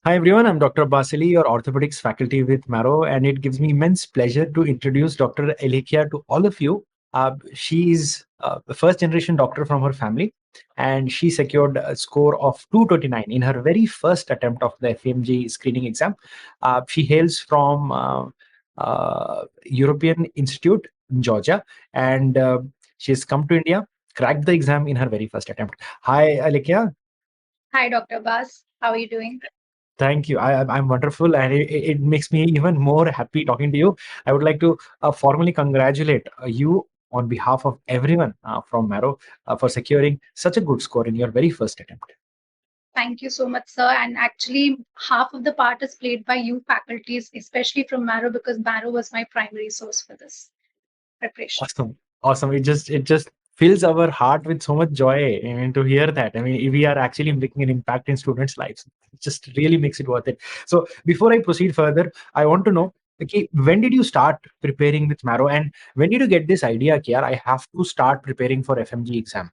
Hi everyone, I'm Dr. Abbas Ali, your orthopedics faculty with Marrow, and it gives me immense pleasure to introduce Dr. Alikya to all of you. She is a first generation doctor from her family, and she secured a score of 229 in her very first attempt of the FMGE screening exam. She hails from European Institute in Georgia, and she has come to India, cracked the exam in her very first attempt. Hi, Alikya. Hi, Dr. Bas. How are you doing? Thank you. I'm wonderful, and it makes me even more happy talking to you. I would like to formally congratulate you on behalf of everyone from Marrow for securing such a good score in your very first attempt. Thank you so much, sir. And actually, half of the part is played by you faculties, especially from Marrow, because Marrow was my primary source for this preparation. Awesome, awesome. It just fills our heart with so much joy. I mean, to hear that. I mean, we are actually making an impact in students' lives. It just really makes it worth it. So, before I proceed further, I want to know. Okay, when did you start preparing with Marrow, and when did you get this idea, Kiar? I have to start preparing for FMG exam.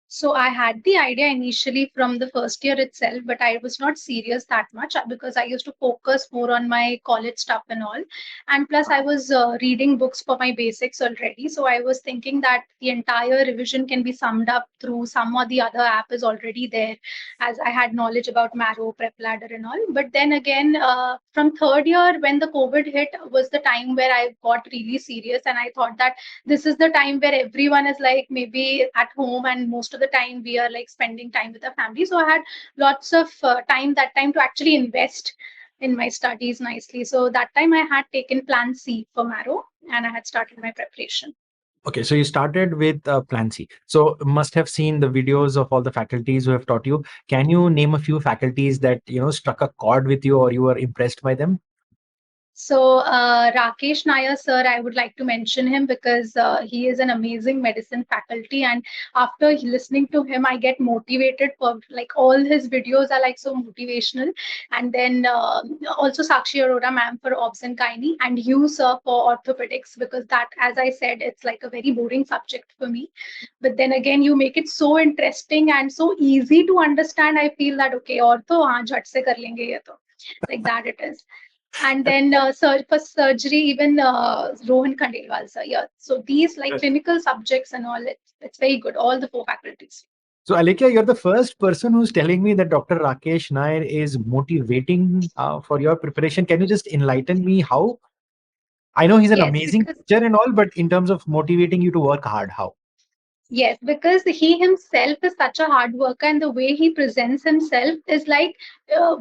So I had the idea initially from the first year itself, but I was not serious that much because I used to focus more on my college stuff and all. And plus, I was reading books for my basics already. So I was thinking that the entire revision can be summed up through some or the other app is already there, as I had knowledge about Marrow, Prep Ladder, and all. But then again, from third year, when the COVID hit, was the time where I got really serious, and I thought that this is the time where everyone is like maybe at home, and most of the time we are like spending time with our family. So I had lots of time that time to actually invest in my studies nicely. So that time I had taken plan C for Marrow, and I had started my preparation. Okay, so you started with Plan C. So must have seen the videos of all the faculties who have taught you. Can you name a few faculties that struck a chord with you or you were impressed by them? So, Rakesh Nair, sir, I would like to mention him because he is an amazing medicine faculty. And after listening to him, I get motivated for like all his videos are like so motivational. And then also Sakshi Arora, ma'am, for obs and gynae, and you, sir, for orthopedics, because that, as I said, it's like a very boring subject for me. But then again, you make it so interesting and so easy to understand. I feel that, okay, ortho, haan, jhat se kar lenge ye to. Like that it is. And then for surgery, even Rohan Khandelwal sir. Yeah. So these like clinical subjects and all, it's very good. All the four faculties. So, Alekia, you're the first person who's telling me that Dr. Rakesh Nair is motivating for your preparation. Can you just enlighten me how? I know he's an Yes, amazing because teacher and all, but in terms of motivating you to work hard, how? yes, because he himself is such a hard worker, and the way he presents himself is like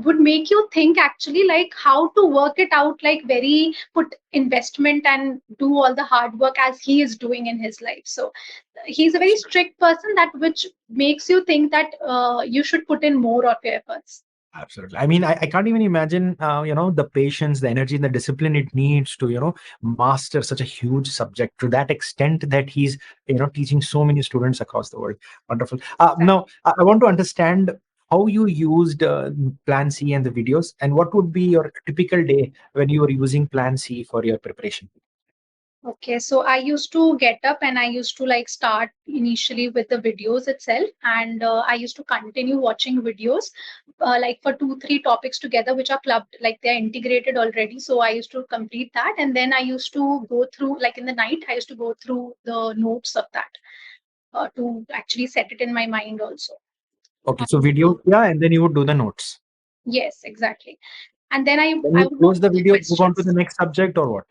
would make you think actually like how to work it out, like very put investment and do all the hard work as he is doing in his life. So he's a very strict person that which makes you think that you should put in more of your efforts. Absolutely. I mean, I can't even imagine, the patience, the energy, and the discipline it needs to, master such a huge subject to that extent that he's, teaching so many students across the world. Wonderful. Now, I want to understand how you used Plan C and the videos, and what would be your typical day when you were using Plan C for your preparation. Okay, so I used to get up and I used to like start initially with the videos itself, and I used to continue watching videos like for two, three topics together, which are clubbed, like they're integrated already. So I used to complete that, and then I used to go through, like in the night, I used to go through the notes of that to actually set it in my mind also. Okay, so And, video, yeah, and then you would do the notes. yes, exactly. And then Then I you would go close the through the video, move on to the questions. next subject, or what?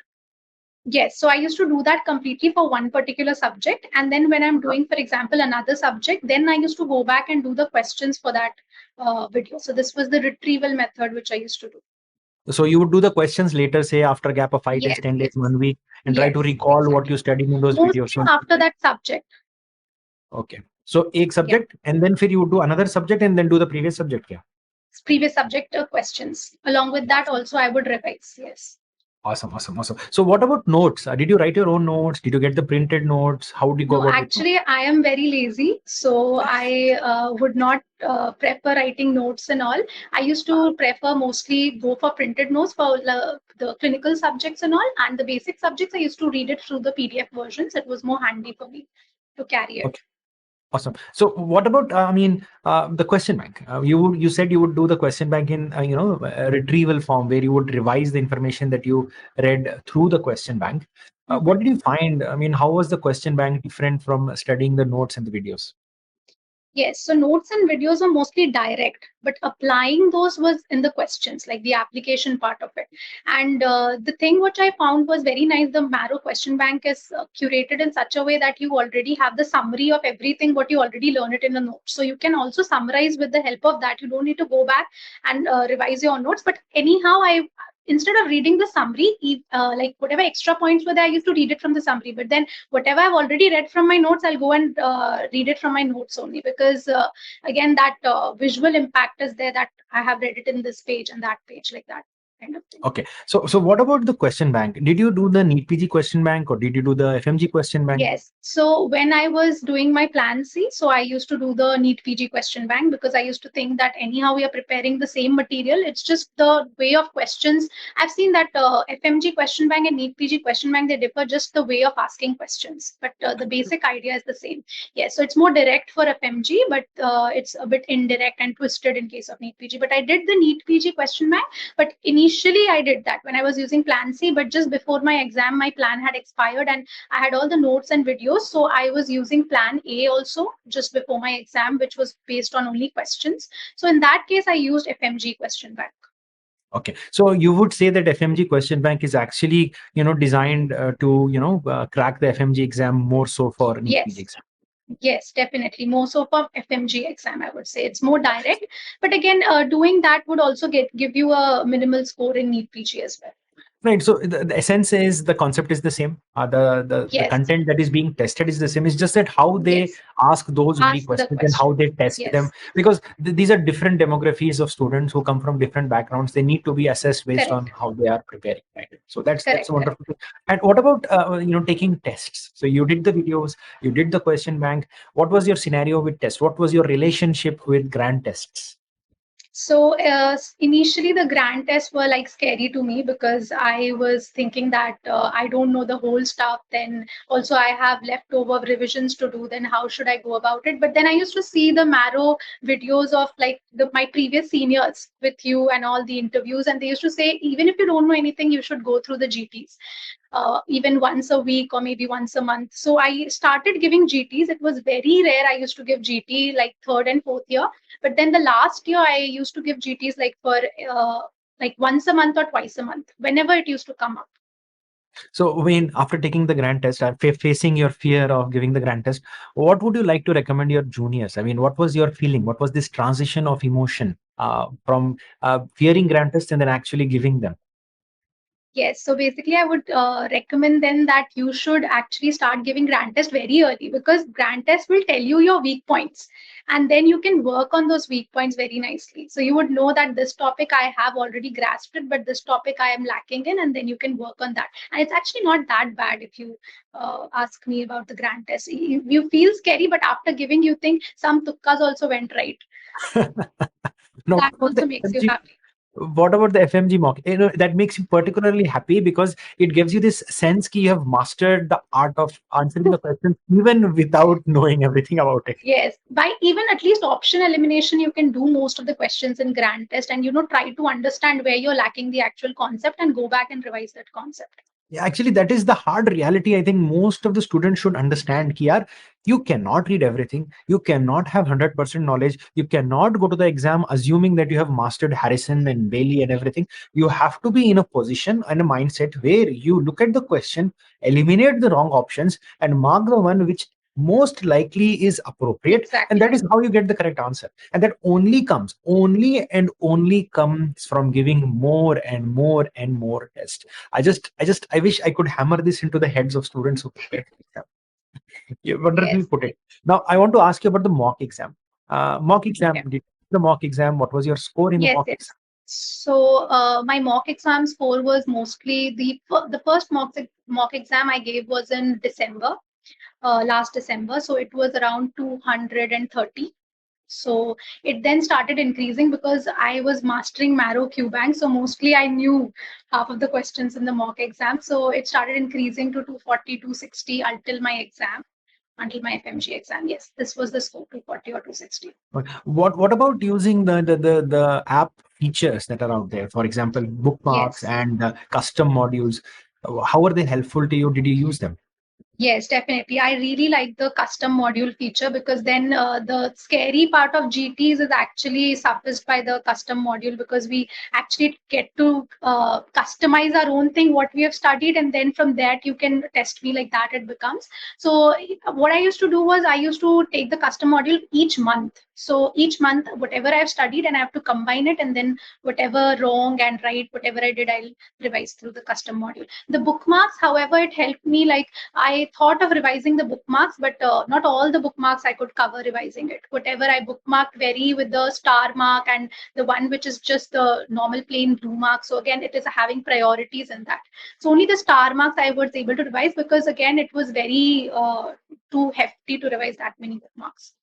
Yes, so I used to do that completely for one particular subject. And then when I'm doing, for example, another subject, then I used to go back and do the questions for that video. So this was the retrieval method which I used to do. So you would do the questions later, say after a gap of 5 days, Yes, 10 days, yes, 1 week, and try to yes, recall what you exactly. studied in those videos. Mostly So after that subject. okay. So एक Yeah, subject and then फिर you would do another subject and then do the previous subject. Yeah. previous subject questions. Along with that, also I would revise. Yes. Awesome, awesome, awesome. So what about notes? Did you write your own notes? Did you get the printed notes? How would you go No, about with notes? actually, I am very lazy, so I would not prefer writing notes and all. I used to prefer mostly go for printed notes for the clinical subjects and all, and the basic subjects I used to read it through the PDF versions. It was more handy for me to carry it. Okay. Awesome. So what about, the question bank? You said you would do the question bank in, a retrieval form where you would revise the information that you read through the question bank. Mhm. What did you find? I mean, how was the question bank different from studying the notes and the videos? Yes, so notes and videos are mostly direct, but applying those was in the questions, like the application part of it. And the thing which I found was very nice, the Marrow question bank is curated in such a way that you already have the summary of everything what you already learned it in the notes. So you can also summarize with the help of that. You don't need to go back and revise your notes. But anyhow, I instead of reading the summary, like whatever extra points were there, I used to read it from the summary. But then whatever I've already read from my notes, I'll go and read it from my notes only, because again, that visual impact is there, that I have read it in this page and that page, like that kind of thing. Okay. So what about the question bank? Did you do the NEET PG question bank or did you do the FMG question bank? Yes. So when I was doing my plan C, so I used to do the NEET PG question bank, because I used to think that anyhow we are preparing the same material. It's just the way of questions. I've seen that FMG question bank and NEET PG question bank, they differ just the way of asking questions, but the basic idea is the same. Yes. So it's more direct for FMG, but it's a bit indirect and twisted in case of NEET PG. But I did the NEET PG question bank, but initially I did that when I was using plan C, but just before my exam, my plan had expired and I had all the notes and videos. So I was using plan A also just before my exam, which was based on only questions. So in that case, I used FMG question bank. Okay. So you would say that FMG question bank is actually, designed to, crack the FMG exam more so for NEET PG Yes. exam. Yes, definitely. More so for FMG exam, I would say it's more direct. But again, doing that would also give you a minimal score in NEET PG as well. Right. So the essence is the concept is the same. The Yes, content that is being tested is the same. It's just that how they yes. ask those very Ask the questions and how question. they test them, Yes, because these are different demographies of students who come from different backgrounds. They need to be assessed based on correct, how they are preparing. Right. So that's a correct, correct. wonderful thing. And what about taking tests? So you did the videos, you did the question bank. What was your scenario with tests? What was your relationship with grand tests? So initially, the grand tests were like scary to me, because I was thinking that I don't know the whole stuff. Then also I have leftover revisions to do. Then how should I go about it? But then I used to see the Marrow videos of like my previous seniors with you and all the interviews, and they used to say even if you don't know anything, you should go through the GTs even once a week or maybe once a month. So I started giving GTs. It was very rare. I used to give GT like third and fourth year, but then the last year I used to give GTs like for like once a month or twice a month, whenever it used to come up. So, when after taking the grand test, facing your fear of giving the grand test, what would you like to recommend your juniors? I mean, what was your feeling? What was this transition of emotion from fearing grand tests and then actually giving them? Yes, so basically, I would recommend then that you should actually start giving grand test very early, because grand test will tell you your weak points, and then you can work on those weak points very nicely. So you would know that this topic I have already grasped it, but this topic I am lacking in, and then you can work on that. And it's actually not that bad if you ask me about the grand test. You feel scary, but after giving, you think some tukkas also went right. Now, That also makes you happy. what about the FMG mock? That makes you particularly happy because it gives you this sense that you have mastered the art of answering the question even without knowing everything about it. Yes, by even at least option elimination, you can do most of the questions in grand test, and try to understand where you're lacking the actual concept and go back and revise that concept. Yeah, actually, that is the hard reality. I think most of the students should understand. Ki, yaar, you cannot read everything. You cannot have 100% knowledge. You cannot go to the exam assuming that you have mastered Harrison and Bailey and everything. You have to be in a position and a mindset where you look at the question, eliminate the wrong options, and mark the one which most likely is appropriate. And that Exactly. is how you get the correct answer. And that only and only comes from giving more and more and more tests. I wish I could hammer this into the heads of students who prepare for exam. You wonderfully Yes. put it. Now, I want to ask you about the mock exam. Mock exam, Okay. the mock exam, what was your score in the Yes, mock exam? yes. So my mock exam score was mostly the first mock exam I gave was in December, last December. So it was around 230. So it then started increasing because I was mastering Marrow QBank. So mostly I knew half of the questions in the mock exam. So it started increasing to 240, 260 until my exam. until my FMG exam. Yes, this was the score, 240 or 260. But what about using the app features that are out there? For example, bookmarks Yes. and custom modules. How are they helpful to you? Did you use them? Yes, definitely. I really like the custom module feature because then the scary part of GTs is actually sufficed by the custom module because we actually get to customize our own thing, what we have studied, and then from that you can test me like that it becomes. So what I used to do was I used to take the custom module each month. So each month, whatever I've studied, and I have to combine it, and then whatever wrong and right, whatever I did, I'll revise through the custom module. The bookmarks, however, it helped me like I thought of revising the bookmarks, but not all the bookmarks I could cover revising it. Whatever I bookmarked vary with the star mark and the one which is just the normal plain blue mark. So again, it is having priorities in that. So only the star marks I was able to revise because again, it was very too hefty to revise that many bookmarks.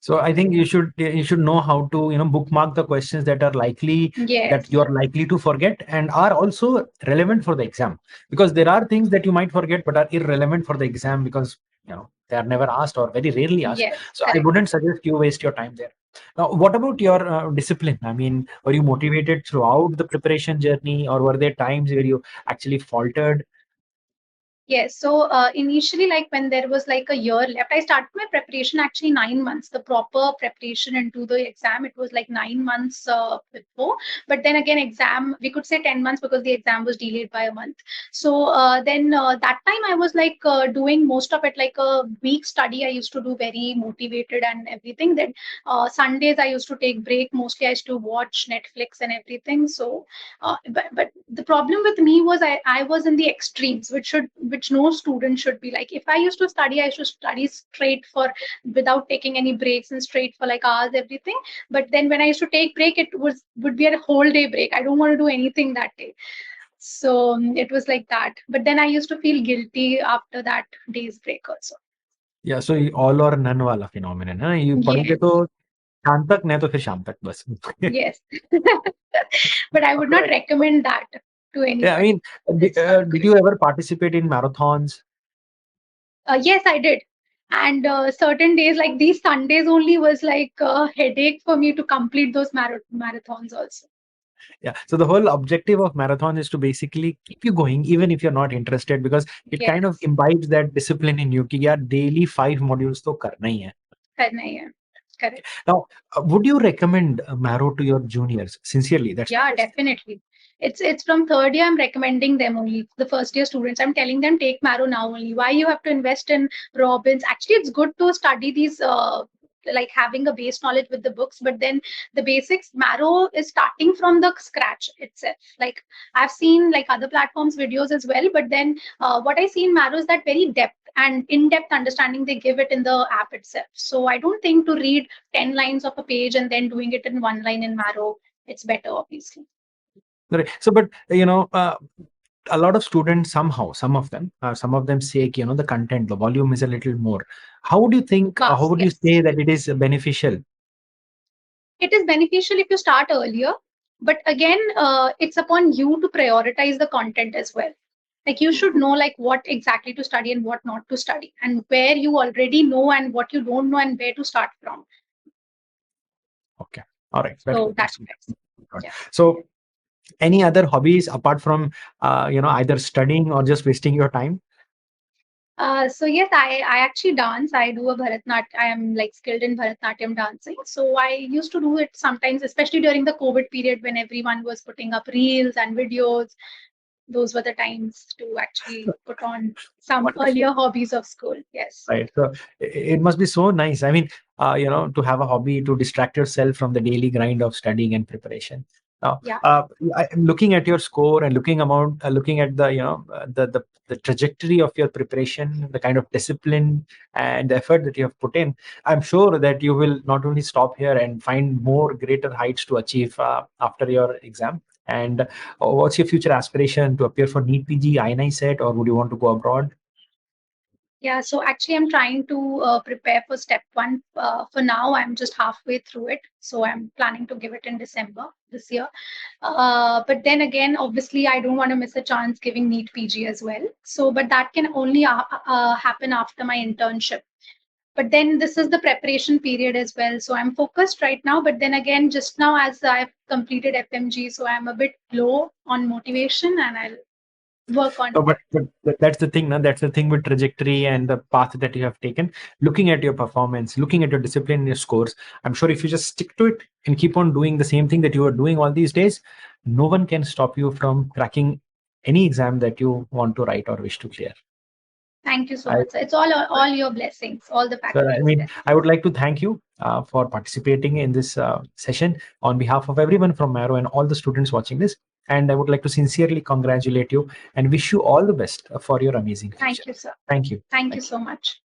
So I think you should know how to bookmark the questions that are likely that Yes, you are likely to forget and are also relevant for the exam, because there are things that you might forget but are irrelevant for the exam because they are never asked or very rarely asked. yes, So I correct. wouldn't suggest you waste your time there. Now, what about your discipline? I mean, were you motivated throughout the preparation journey, or were there times where you actually faltered? Yes. So initially, like when there was like a year left, I started my preparation actually 9 months. The proper preparation into the exam, it was like 9 months before. But then again, exam, we could say 10 months because the exam was delayed by a month. So then that time I was like doing most of it like a week study. I used to do very motivated and everything. Then Sundays I used to take break. Mostly I used to watch Netflix and everything. So but the problem with me was I was in the extremes, which no student should be like. If I used to study, I should study straight for without taking any breaks and straight for like hours, everything. But then when I used to take break, it would be a whole day break. I don't want to do anything that day. So it was like that. But then I used to feel guilty after that day's break also. या so all और none वाला phenomenon है, ये पढ़ोगे Yes, तो शाम तक, नहीं तो फिर शाम तक बस. yes. But I would not Alright. recommend that to Yeah, I anybody. mean, It's not did good. you ever participate in marathons? Yes, I did. And certain days, like these Sundays only, was like a headache for me to complete those marathons also. Yeah. So the whole objective of marathon is to basically keep you going, even if you're not interested, because it kind of Yes, imbibes that discipline in you. कि यार daily 5 modules तो करना ही है. करना ही है. Correct. Now, would you recommend Maro to your juniors? Sincerely, that's my Yeah, question. definitely. It's from third year. I'm recommending them only. The first year students, I'm telling them take Marrow now only. Why you have to invest in Robbins? Actually, it's good to study these. Like having a base knowledge with the books, but then the basics Marrow is starting from the scratch itself. Like I've seen like other platforms videos as well, but then what I see in Marrow is that very depth and in-depth understanding they give it in the app itself. So I don't think to read 10 lines of a page and then doing it in one line in Marrow, it's better obviously. Right. So, but a lot of students somehow, some of them say, the content, the volume is a little more. How would you think? How Fast, would you yes. say that it is beneficial? It is beneficial if you start earlier, but again, it's upon you to prioritize the content as well. Like you should know like what exactly to study and what not to study, and where you already know and what you don't know and where to start from. Okay. All right. That's So good. that's That's good. nice. Good. Yeah. So, any other hobbies apart from either studying or just wasting your time? So yes, I actually dance. I do a Bharatnatyam. I am like skilled in Bharatnatyam dancing. So I used to do it sometimes, especially during the COVID period when everyone was putting up reels and videos. Those were the times to actually put on some Wonderful. earlier hobbies of school. Yes. Right. So it must be so nice. I mean, to have a hobby to distract yourself from the daily grind of studying and preparation. Now, Yeah. I'm looking at your score and looking at the, the trajectory of your preparation, the kind of discipline and the effort that you have put in. I'm sure that you will not only stop here and find more greater heights to achieve after your exam. And what's your future aspiration, to appear for NEET PG, INI set, or would you want to go abroad? Yeah, so actually, I'm trying to prepare for step one. For now, I'm just halfway through it. So I'm planning to give it in December this year. But then again, obviously, I don't want to miss a chance giving NEET PG as well. So, but that can only happen after my internship. But then this is the preparation period as well. So I'm focused right now. But then again, just now, as I've completed FMG, so I'm a bit low on motivation and I'll work on Oh, it. but that's the thing, no? That's the thing with trajectory and the path that you have taken. Looking at your performance, looking at your discipline, your scores, I'm sure if you just stick to it and keep on doing the same thing that you are doing all these days, no one can stop you from cracking any exam that you want to write or wish to clear. Thank you so I, much. Sir. It's all your blessings, all the so, I faculty's mean, blessings. I would like to thank you for participating in this session on behalf of everyone from Marrow and all the students watching this. And I would like to sincerely congratulate you and wish you all the best for your amazing future. Thank you, sir. Thank you. Thank you Thank you. so much.